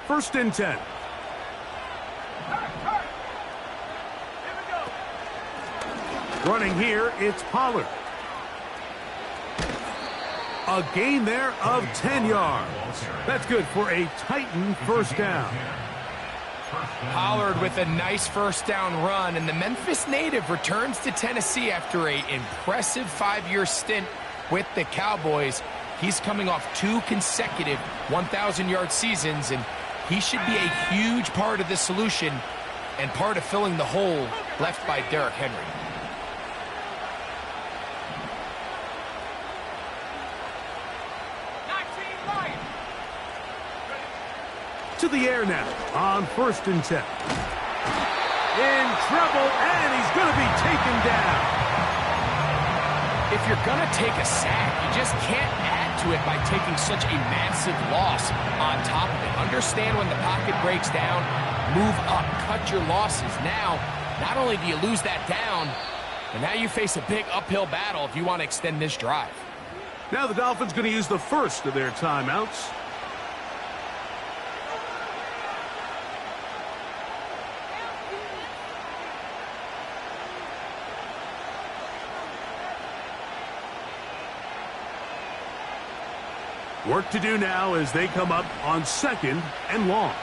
First and 10. Running here, it's Pollard. A gain there of 10 yards. That's good for a Titan first down. Pollard with a nice first down run, and the Memphis native returns to Tennessee after an impressive 5-year stint with the Cowboys. He's coming off 2 consecutive 1,000-yard seasons, and he should be a huge part of the solution and part of filling the hole left by Derrick Henry. To the air now on first and 10. In trouble, and he's going to be taken down. If you're going to take a sack, you just can't add to it by taking such a massive loss on top of it. Understand when the pocket breaks down, move up, cut your losses. Now, not only do you lose that down, but now you face a big uphill battle if you want to extend this drive. Now the Dolphins going to use the first of their timeouts. Work to do now as they come up on second and long.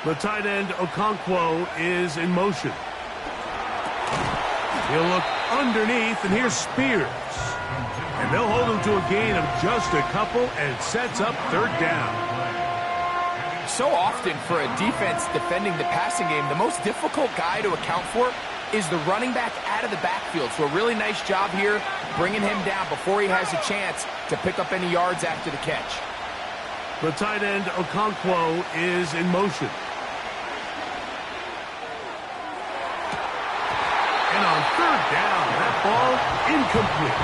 The tight end Okonkwo is in motion. He'll look underneath, and here's Spears. And they'll hold him to a gain of just a couple, and it sets up third down. So often for a defense defending the passing game, the most difficult guy to account for is the running back out of the backfield. So a really nice job here bringing him down before he has a chance to pick up any yards after the catch. The tight end Okonkwo is in motion. And on third down, that ball incomplete.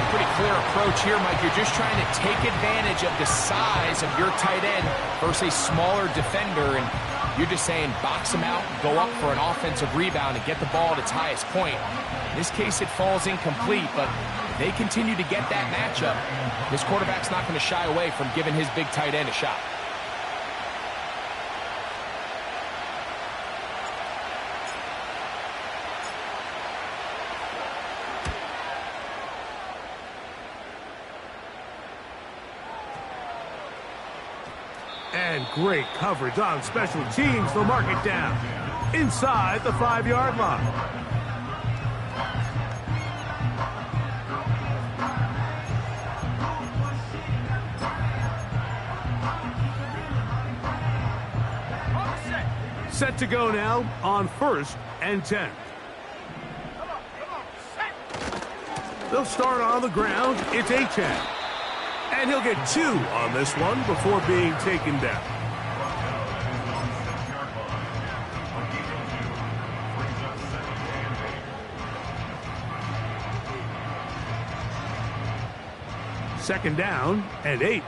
Pretty clear approach here, Mike. You're just trying to take advantage of the size of your tight end versus a smaller defender, and you're just saying box him out, go up for an offensive rebound, and get the ball at its highest point. In this case, it falls incomplete, but they continue to get that matchup. This quarterback's not going to shy away from giving his big tight end a shot. And great coverage on special teams. They'll mark it down inside the 5-yard line. Set to go now on first and 10. They'll start on the ground. It's Achane. And he'll get 2 on this one before being taken down. Second down and 8.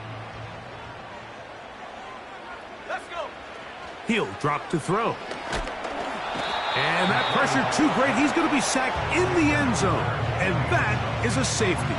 Let's go. He'll drop to throw. And that pressure too great. He's going to be sacked in the end zone. And that is a safety.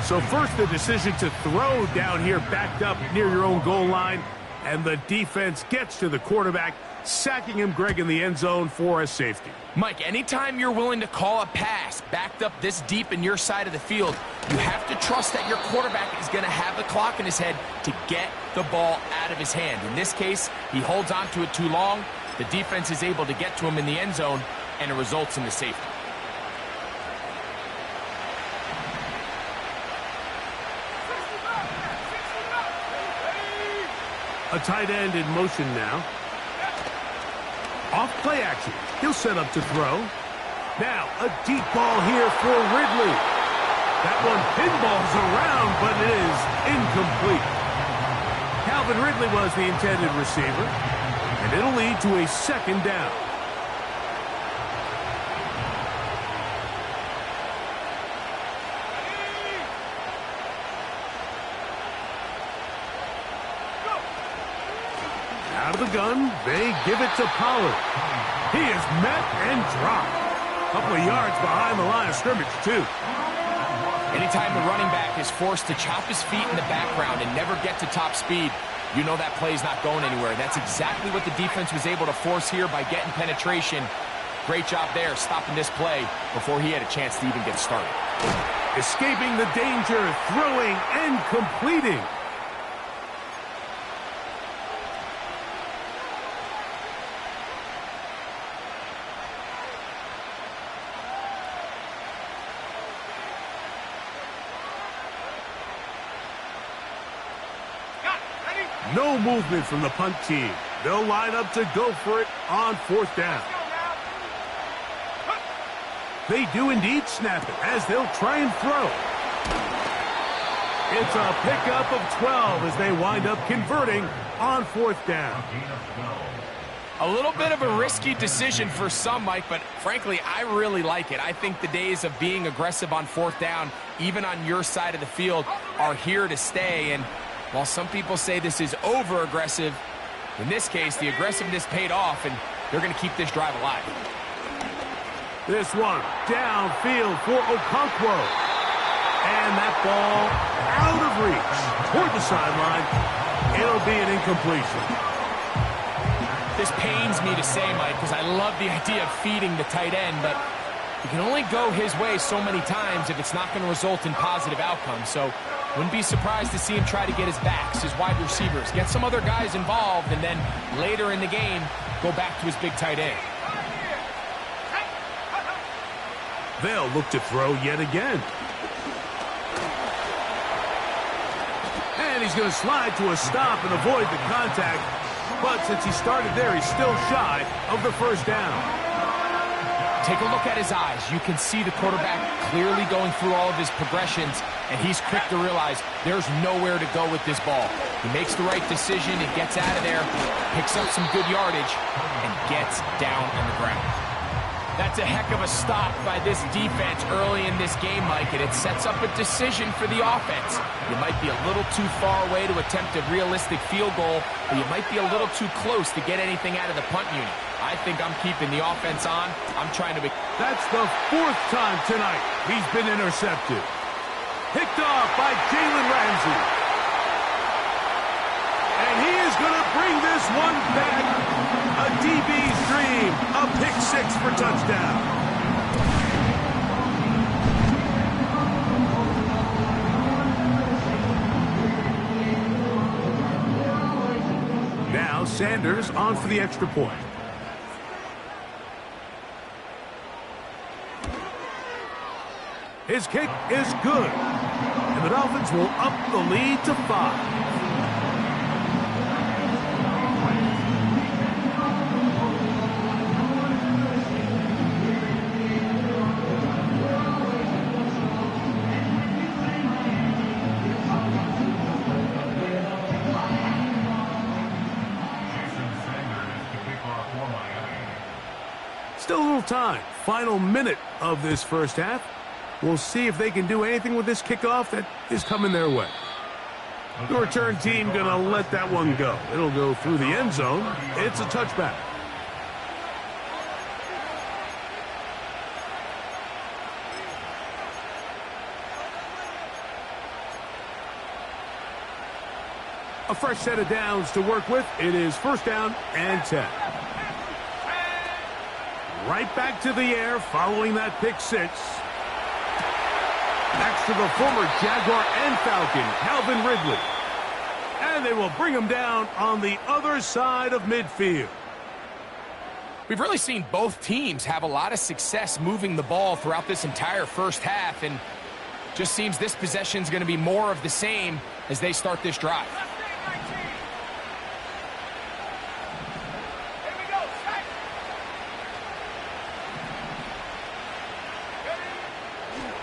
So first, the decision to throw down here backed up near your own goal line, and the defense gets to the quarterback, sacking him, Greg, in the end zone for a safety. Mike, anytime you're willing to call a pass backed up this deep in your side of the field, you have to trust that your quarterback is going to have the clock in his head to get the ball out of his hand. In this case, he holds on to it too long. The defense is able to get to him in the end zone, and it results in the safety. A tight end in motion now. Off play action. He'll set up to throw. Now, a deep ball here for Ridley. That one pinballs around, but it is incomplete. Calvin Ridley was the intended receiver, and it'll lead to a second down. Out of the gun, they give it to Pollard. He is met and dropped. A couple of yards behind the line of scrimmage, too. Anytime the running back is forced to chop his feet in the background and never get to top speed, you know that play's not going anywhere. That's exactly what the defense was able to force here by getting penetration. Great job there, stopping this play before he had a chance to even get started. Escaping the danger, throwing and completing. No movement from the punt team. They'll line up to go for it on 4th down. They do indeed snap it as they'll try and throw. It's a pickup of 12 as they wind up converting on 4th down. A little bit of a risky decision for some, Mike, but frankly, I really like it. I think the days of being aggressive on 4th down, even on your side of the field, are here to stay. And while some people say this is over-aggressive, in this case, the aggressiveness paid off, and they're going to keep this drive alive. This one downfield for Okonkwo. And that ball out of reach toward the sideline. It'll be an incompletion. This pains me to say, Mike, because I love the idea of feeding the tight end, but you can only go his way so many times if it's not going to result in positive outcomes. So wouldn't be surprised to see him try to get his backs, his wide receivers, get some other guys involved, and then later in the game, go back to his big tight end. They'll look to throw yet again. And he's going to slide to a stop and avoid the contact. But since he started there, he's still shy of the 1st down. Take a look at his eyes. You can see the quarterback clearly going through all of his progressions, and he's quick to realize there's nowhere to go with this ball. He makes the right decision and gets out of there, picks up some good yardage, and gets down on the ground. That's a heck of a stop by this defense early in this game, Mike, and it sets up a decision for the offense. You might be a little too far away to attempt a realistic field goal, but you might be a little too close to get anything out of the punt unit. I think I'm keeping the offense on. I'm trying to be... That's the 4th time tonight he's been intercepted. Picked off by Jalen Ramsey. And he is going to bring this one back. A DB's dream. A pick-6 for touchdown. Now Sanders on for the extra point. His kick is good. And the Dolphins will up the lead to 5. Still a little time. Final minute of this 1st half. We'll see if they can do anything with this kickoff that is coming their way. The return team going to let that one go. It'll go through the end zone. It's a touchback. A fresh set of downs to work with. It is 1st down and 10. Right back to the air following that pick-6. Next to the former Jaguar and Falcon, Calvin Ridley. And they will bring him down on the other side of midfield. We've really seen both teams have a lot of success moving the ball throughout this entire 1st half, and just seems this possession is going to be more of the same as they start this drive.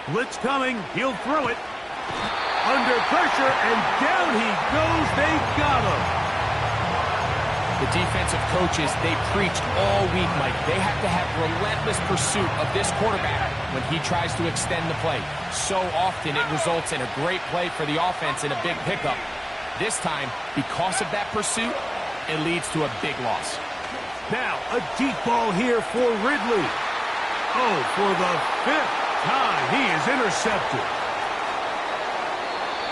Blitz coming. He'll throw it. Under pressure, and down he goes. They got him. The defensive coaches, they preached all week, Mike. They have to have relentless pursuit of this quarterback when he tries to extend the play. So often it results in a great play for the offense and a big pickup. This time, because of that pursuit, it leads to a big loss. Now, a deep ball here for Ridley. Oh, for the 5th time, he is intercepted.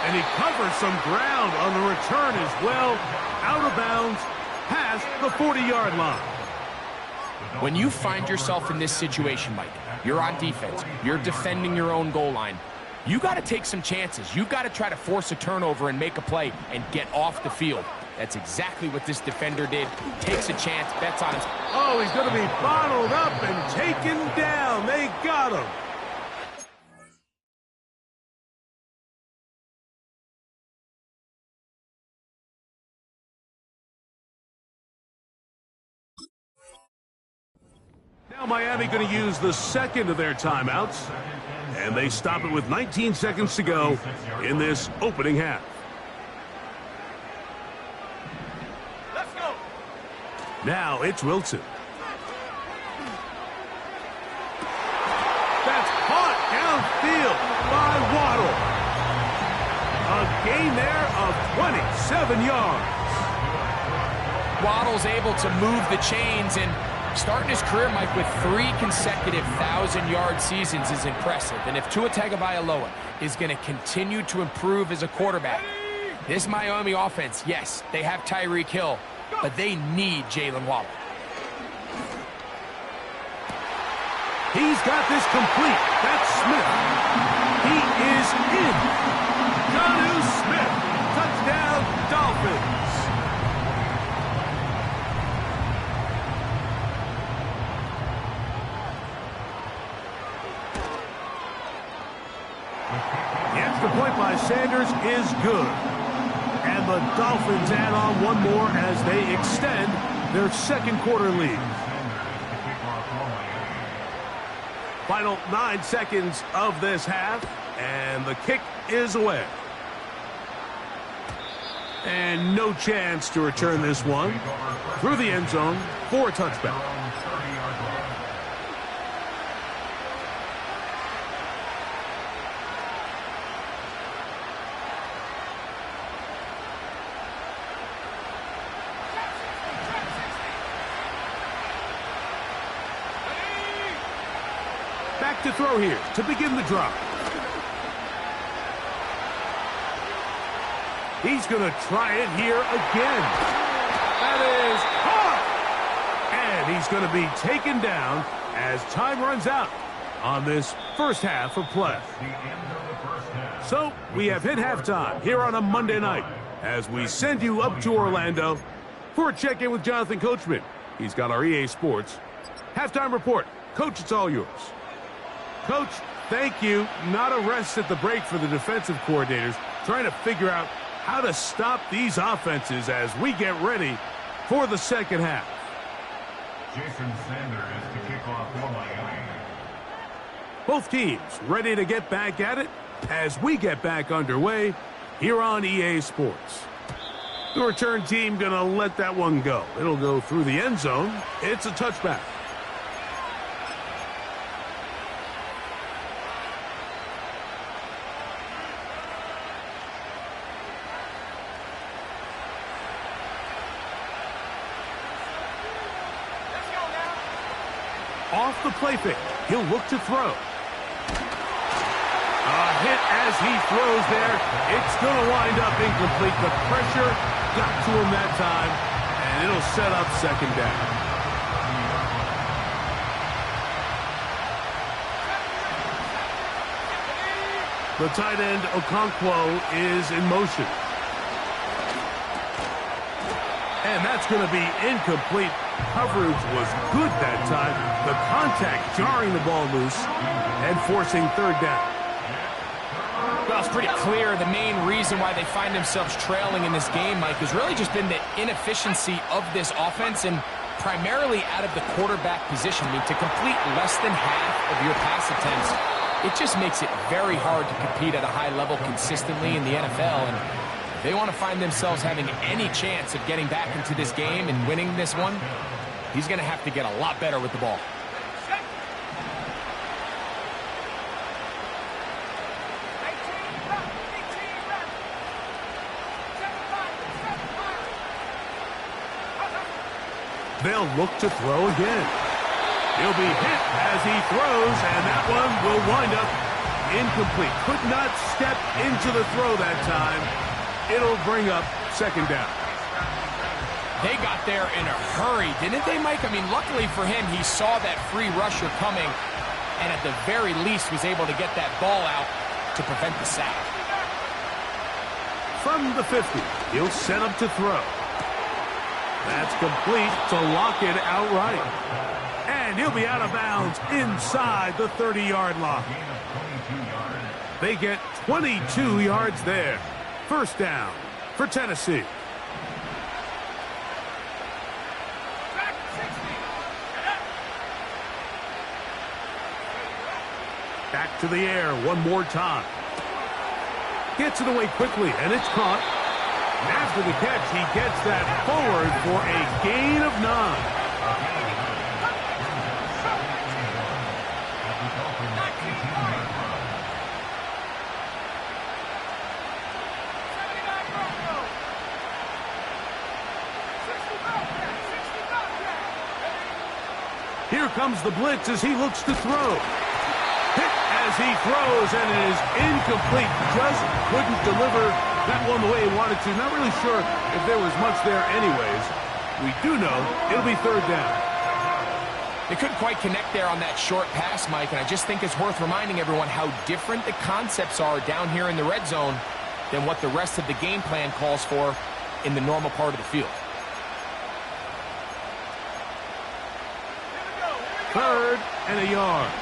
And he covers some ground on the return as well. Out of bounds, past the 40-yard line. When you find yourself in this situation, Mike, you're on defense, you're defending your own goal line, you got to take some chances. You've got to try to force a turnover and make a play and get off the field. That's exactly what this defender did. Takes a chance, bets on him. Oh, he's going to be bottled up and taken down. They got him. Now Miami going to use the second of their timeouts. And they stop it with 19 seconds to go in this opening half. Let's go. Now it's Wilson. That's caught downfield by Waddle. A gain there of 27 yards. Waddle's able to move the chains, and starting his career, Mike, with 3 consecutive 1,000-yard seasons is impressive. And if Tua Tagovailoa is going to continue to improve as a quarterback, this Miami offense, yes, they have Tyreek Hill, but they need Jalen Waddle. He's got this complete. That's Smith. He is in. Jonnu Smith. Touchdown, Dolphins. The extra point by Sanders is good. And the Dolphins add on one more as they extend their second quarter lead. Final 9 seconds of this half, and the kick is away. And no chance to return this one through the end zone for a touchback. Back to throw here to begin the drive. He's going to try it here again. That is caught. And he's going to be taken down as time runs out on this first half of play. So we have hit halftime here on a Monday night as we send you up to Orlando for a check-in with Jonathan Coachman. He's got our EA Sports halftime report. Coach, it's all yours. Coach, thank you. Not a rest at the break for the defensive coordinators, trying to figure out how to stop these offenses as we get ready for the second half. Jason Sanders to kick off for Miami. Both teams ready to get back at it as we get back underway here on EA Sports. The return team going to let that one go. It'll go through the end zone. It's a touchback. Off the play fake, he'll look to throw. A hit as he throws there. It's going to wind up incomplete. The pressure got to him that time, and it'll set up second down. The tight end, Okonkwo, is in motion. And that's going to be incomplete. Coverage was good that time. The contact jarring the ball loose and forcing third down. Well, it's pretty clear the main reason why they find themselves trailing in this game, Mike, has really just been the inefficiency of this offense and primarily out of the quarterback position. I mean, to complete less than half of your pass attempts, it just makes it very hard to compete at a high level consistently in the NFL. And if they want to find themselves having any chance of getting back into this game and winning this one, he's going to have to get a lot better with the ball. They'll look to throw again. He'll be hit as he throws, and that one will wind up incomplete. Could not step into the throw that time. It'll bring up second down. They got there in a hurry, didn't they, Mike? I mean, luckily for him, he saw that free rusher coming and at the very least was able to get that ball out to prevent the sack. From the 50, he'll set up to throw. That's complete to lock it outright. And he'll be out of bounds inside the 30-yard line. They get 22 yards there. First down for Tennessee. Back to the air one more time. Gets it away quickly, and it's caught. And after the catch, he gets that forward for a gain of 9. Here comes the blitz as he looks to throw. Hit as he throws, and it is incomplete. Just couldn't deliver that one the way he wanted to. Not really sure if there was much there anyways. We do know it'll be third down. They couldn't quite connect there on that short pass, Mike, and I just think it's worth reminding everyone how different the concepts are down here in the red zone than what the rest of the game plan calls for in the normal part of the field. Third and a yard.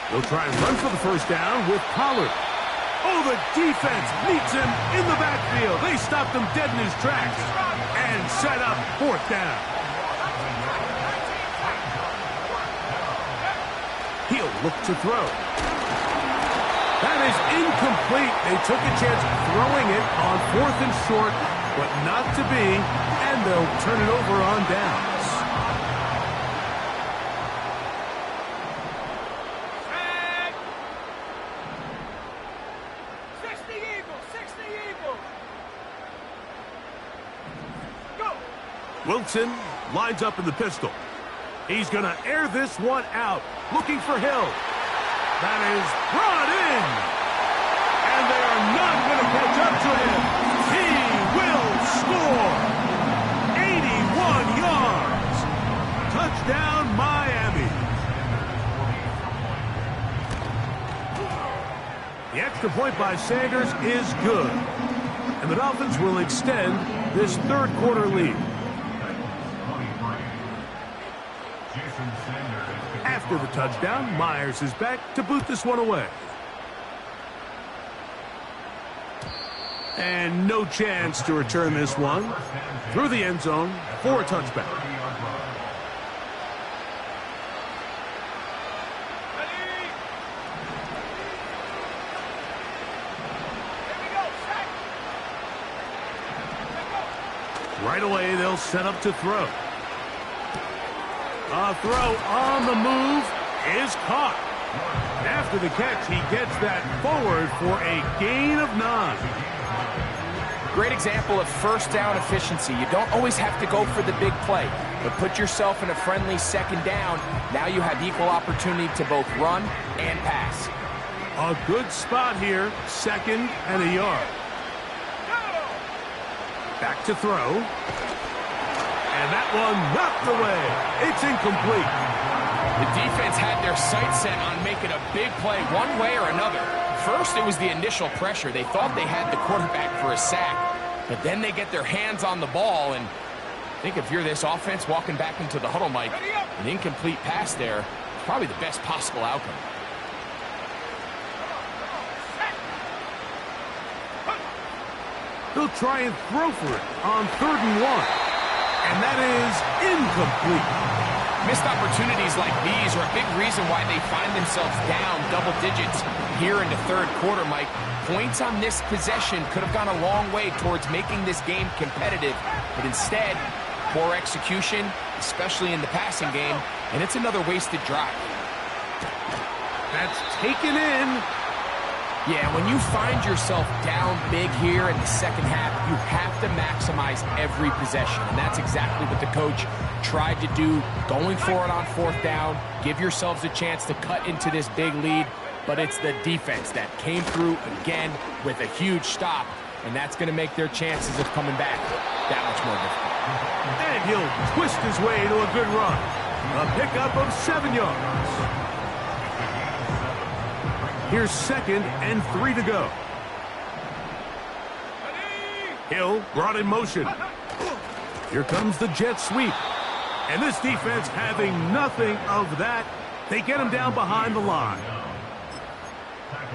They'll try and run for the first down with Pollard. Oh, the defense meets him in the backfield. They stopped him dead in his tracks and set up fourth down. He'll look to throw. That is incomplete. They took a chance throwing it on fourth and short, but not to be, and they'll turn it over on downs. Wilson lines up in the pistol. He's going to air this one out, looking for Hill. That is brought in, and they are not going to catch up to him. He will score. 81 yards. Touchdown, Miami. The extra point by Sanders is good, and the Dolphins will extend this third quarter lead. After the touchdown, Myers is back to boot this one away. And no chance to return this one through the end zone for a touchback. Right away, they'll set up to throw. A throw on the move is caught. And after the catch, he gets that forward for a gain of 9. Great example of first down efficiency. You don't always have to go for the big play, but put yourself in a friendly second down. Now you have equal opportunity to both run and pass. A good spot here, second and a yard. Back to throw. And that one knocked away. It's incomplete. The defense had their sights set on making a big play one way or another. First, it was the initial pressure. They thought they had the quarterback for a sack, but then they get their hands on the ball, and I think if you're this offense walking back into the huddle, Mike, an incomplete pass there is probably the best possible outcome. They'll try and throw for it on 3rd and 1. And that is incomplete. Missed opportunities like these are a big reason why they find themselves down double digits here in the third quarter, Mike. Points on this possession could have gone a long way towards making this game competitive, but instead, poor execution, especially in the passing game, and it's another wasted drive. That's taken in. Yeah, when you find yourself down big here in the second half, you have to maximize every possession. And that's exactly what the coach tried to do, going for it on fourth down. Give yourselves a chance to cut into this big lead. But it's the defense that came through again with a huge stop. And that's going to make their chances of coming back that much more difficult. And he'll twist his way to a good run. A pickup of 7 yards. Here's 2nd and 3 to go. Hill brought in motion. Here comes the jet sweep. And this defense having nothing of that. They get him down behind the line.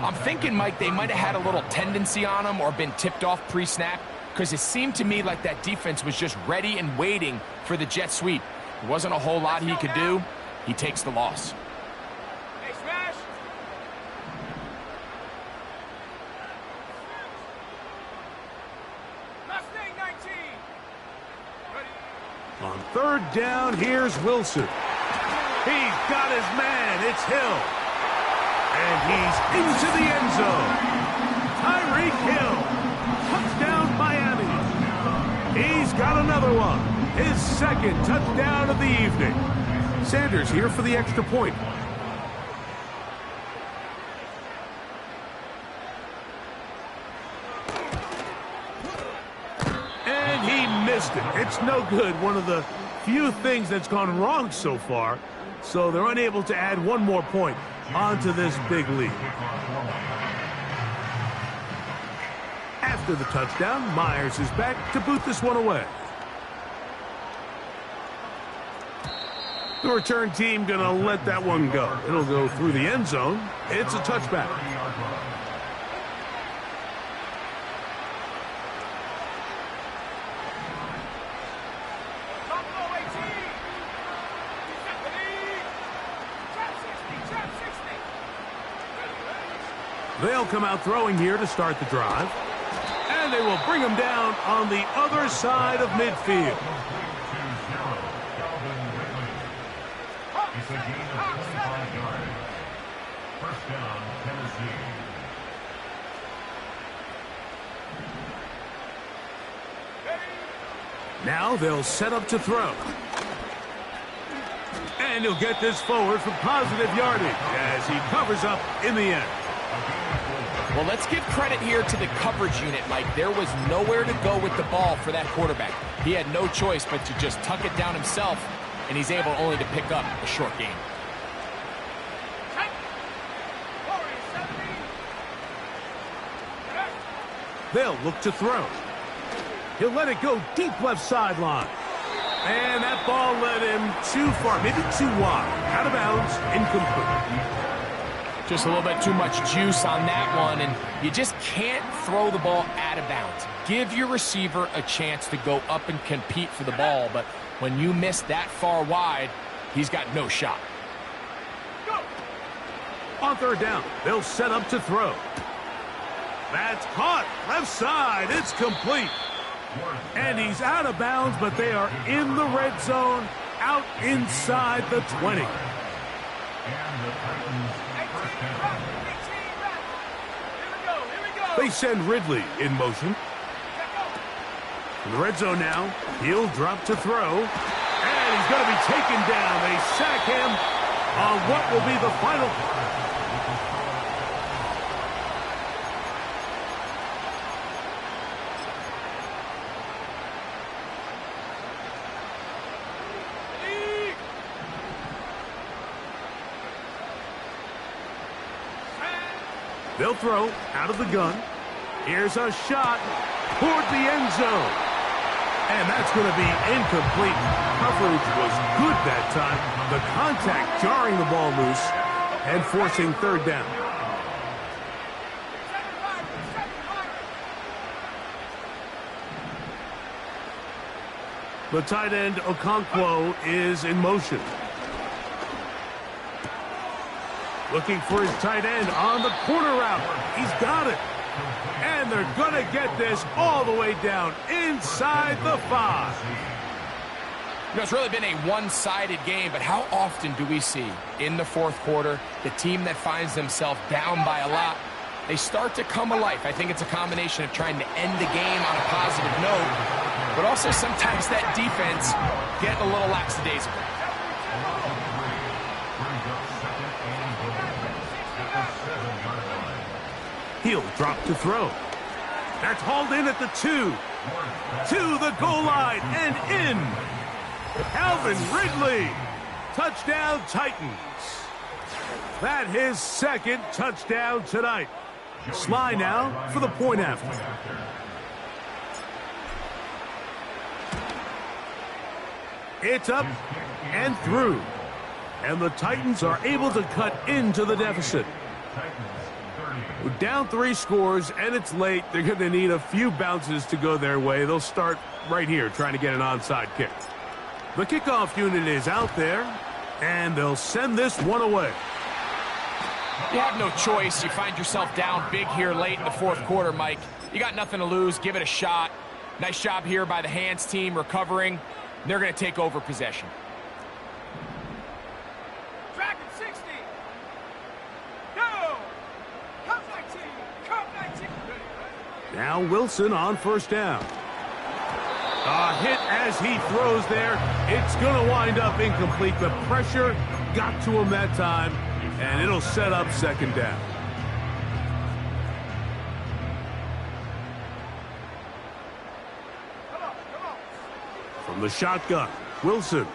I'm thinking, Mike, they might have had a little tendency on him or been tipped off pre-snap, because it seemed to me like that defense was just ready and waiting for the jet sweep. There wasn't a whole lot he could do. He takes the loss. Hey, Smash! Mustang 19! On 3rd down, here's Wilson. He's got his man. It's Hill. And he's into the end zone. Tyreek Hill. Touchdown, Miami. He's got another one. His 2nd touchdown of the evening. Sanders here for the extra point. And he missed it. It's no good. One of the few things that's gone wrong so far. So they're unable to add one more point onto this big lead. After the touchdown, Myers is back to boot this one away. The return team gonna let that one go. It'll go through the end zone. It's a touchback. They'll come out throwing here to start the drive. And they will bring him down on the other side of midfield. It's a gain of 25 yards. First down, Tennessee. Now they'll set up to throw. And he'll get this forward for positive yardage as he covers up in the end. Well, let's give credit here to the coverage unit, Mike. There was nowhere to go with the ball for that quarterback. He had no choice but to just tuck it down himself, and he's able only to pick up a short gain. They'll look to throw. He'll let it go deep left sideline. And that ball led him too far, maybe too wide. Out of bounds, incomplete. Just a little bit too much juice on that one, and you just can't throw the ball out of bounds. Give your receiver a chance to go up and compete for the ball, but when you miss that far wide, he's got no shot. On 3rd down, they'll set up to throw. That's caught. Left side. It's complete. And he's out of bounds, but they are in the red zone, out inside the 20. And the Titans first down. They send Ridley in motion. In the red zone now, he'll drop to throw. And he's going to be taken down. They sack him on what will be the final. They'll throw out of the gun. Here's a shot toward the end zone. And that's going to be incomplete. Coverage was good that time. The contact jarring the ball loose and forcing 3rd down. The tight end, Okonkwo, is in motion. Looking for his tight end on the corner route. He's got it. And they're going to get this all the way down inside the 5. You know, it's really been a one-sided game, but how often do we see in the 4th quarter the team that finds themselves down by a lot they start to come alive. I think it's a combination of trying to end the game on a positive note, but also sometimes that defense getting a little lackadaisical. Brings up 2nd and goal at the 7-yard line. He'll drop to throw. That's hauled in at the 2. To the goal line and in. Calvin Ridley. Touchdown, Titans. That his second touchdown tonight. Sly now for the point after. It's up and through. And the Titans are able to cut into the deficit. We're down 3 scores, and it's late. They're going to need a few bounces to go their way. They'll start right here trying to get an onside kick. The kickoff unit is out there, and they'll send this one away. You have no choice. You find yourself down big here late in the 4th quarter, Mike. You got nothing to lose. Give it a shot. Nice job here by the hands team recovering. They're going to take over possession. Track at 60. Go. Come 19. Come 19. Now Wilson on first down. A hit as he throws there. It's going to wind up incomplete. The pressure got to him that time, and it'll set up second down. From the shotgun, Wilson.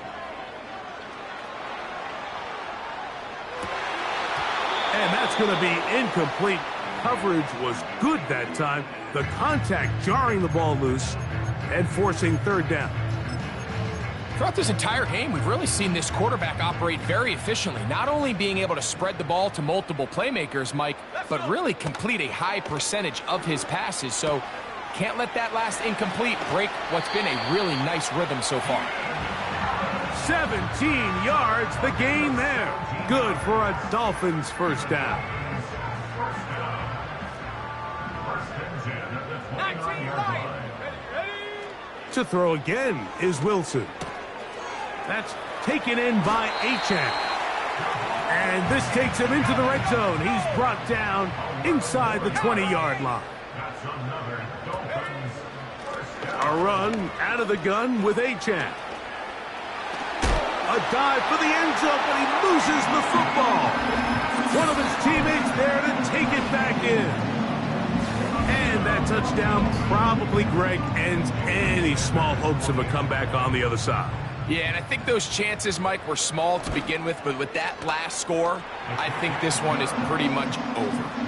And that's going to be incomplete. Coverage was good that time. The contact jarring the ball loose and forcing third down. Throughout this entire game, we've really seen this quarterback operate very efficiently, not only being able to spread the ball to multiple playmakers, Mike, but really complete a high percentage of his passes. So can't let that last incomplete break what's been a really nice rhythm so far. 17 yards, the gain there. Good for a Dolphins first down. 19 right. Ready? To throw again is Wilson. That's taken in by Achane. And this takes him into the red zone. He's brought down inside the 20-yard line. That's another Dolphins first down. A run out of the gun with Achane. A dive for the end zone, but he loses the football. One of his teammates there to take it back in. And that touchdown probably, Greg, ends any small hopes of a comeback on the other side. Yeah, and I think those chances, Mike, were small to begin with, but with that last score, I think this one is pretty much over.